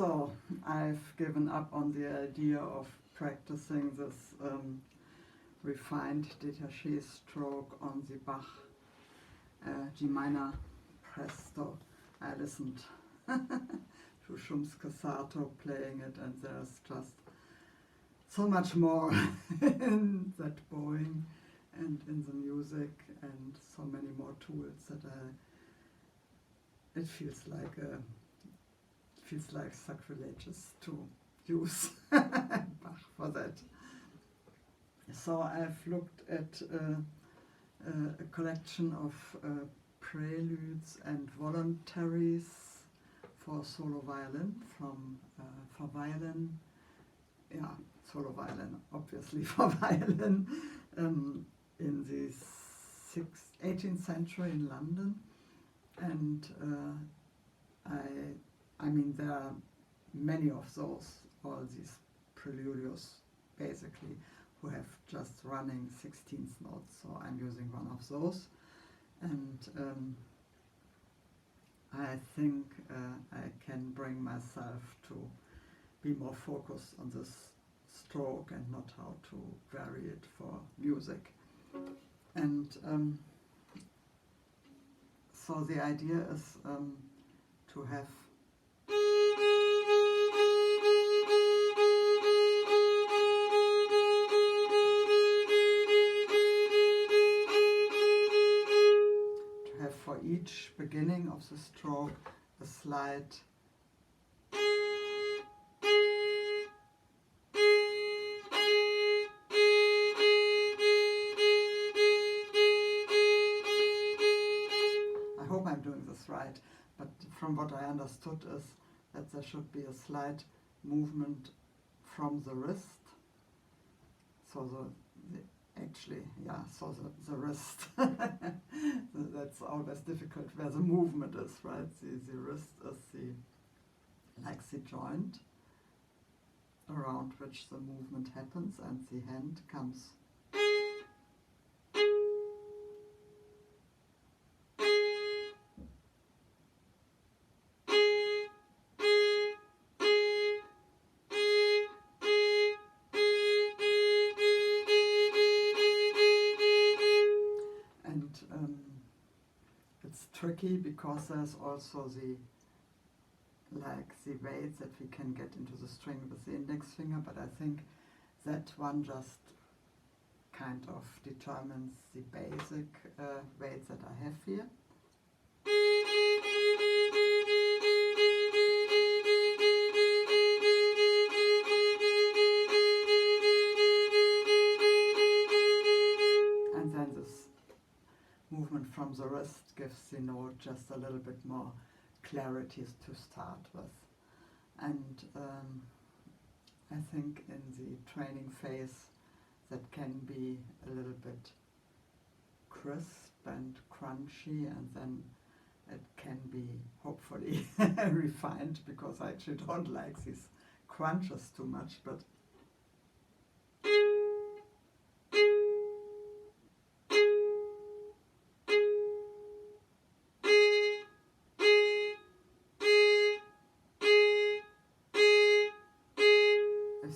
So I've given up on the idea of practicing this refined détaché stroke on the Bach G minor presto. I listened to Schumskesato playing it, and there's just so much more in that bowing and in the music, and so many more tools that it feels like sacrilegious to use Bach for that. So I've looked at a collection of preludes and voluntaries for solo violin for violin, solo violin, obviously for violin, in the 18th century in London. And I mean, there are many of those, all these preludios, basically, who have just running 16th notes, so I'm using one of those. And I think I can bring myself to be more focused on this stroke and not how to vary it for music. And so the idea is to have for each beginning of the stroke a slight I hope I'm doing this right, but from what I understood is that there should be a slight movement from the wrist, so the wrist. That's always difficult where the movement is, right? The wrist is like the joint around which the movement happens, and the hand comes tricky because there's also the weight that we can get into the string with the index finger, but I think that one just kind of determines the basic weight that I have here. And then this movement from the wrist gives the note just a little bit more clarity to start with. And I think in the training phase that can be a little bit crisp and crunchy, and then it can be hopefully refined, because I actually don't like these crunches too much, but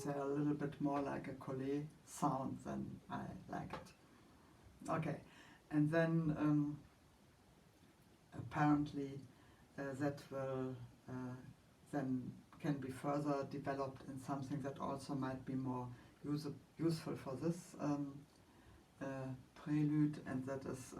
they're a little bit more like a collet sound, then I like it. Okay, and then apparently that will then can be further developed in something that also might be more useful for this prelude, and that is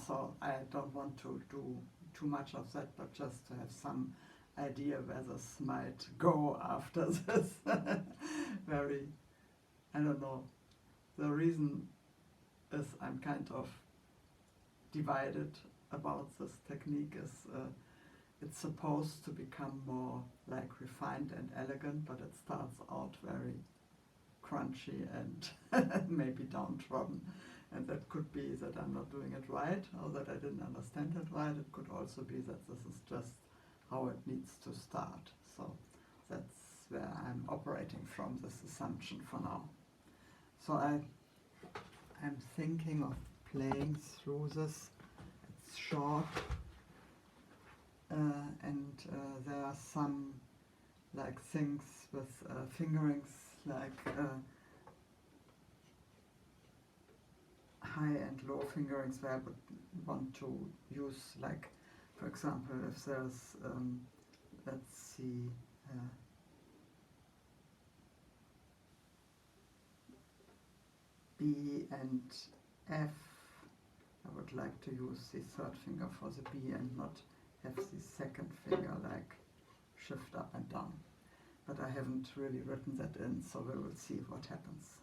so I don't want to do too much of that, but just to have some idea where this might go after this. Very, I don't know. The reason is I'm kind of divided about this technique. Is it's supposed to become more like refined and elegant, but it starts out very crunchy and maybe downtrodden. And that could be that I'm not doing it right, or that I didn't understand it right. It could also be that this is just how it needs to start. So where I'm operating from, this assumption for now. So I'm thinking of playing through this. It's short, and there are some like things with fingerings, like high and low fingerings, where I would want to use, like, for example, if there's, let's see, B and F, I would like to use the third finger for the B and not have the second finger like shift up and down. But I haven't really written that in, so we will see what happens.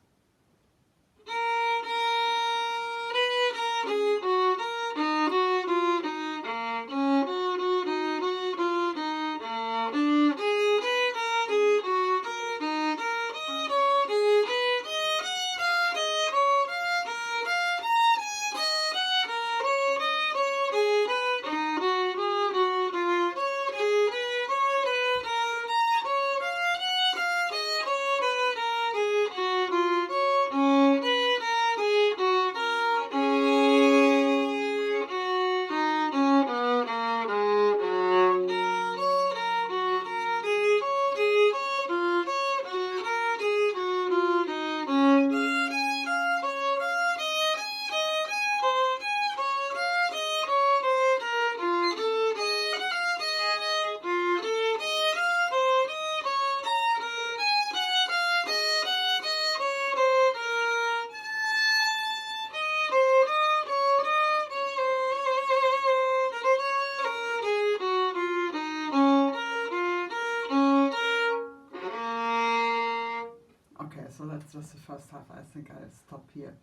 So that's just the first half. I think I'll stop here,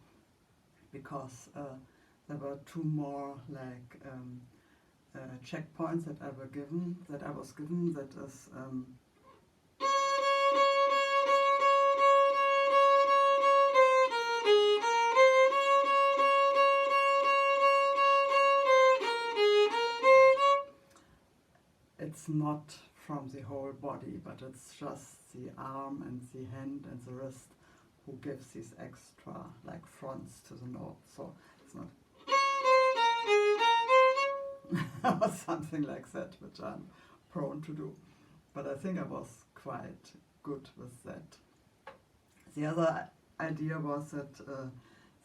because there were two more like checkpoints that I was given. That is it's not from the whole body, but it's just the arm and the hand and the wrist who gives these extra like fronts to the note. So it's not or something like that, which I'm prone to do. But I think I was quite good with that. The other idea was that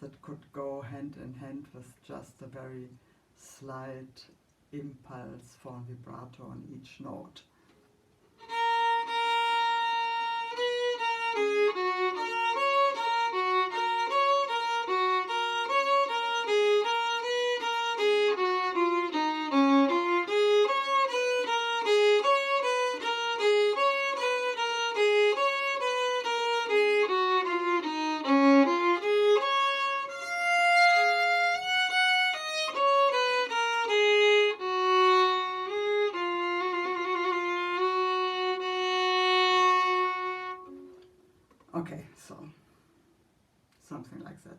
that could go hand in hand with just a very slight impulse for vibrato on each note. Okay, so something like that.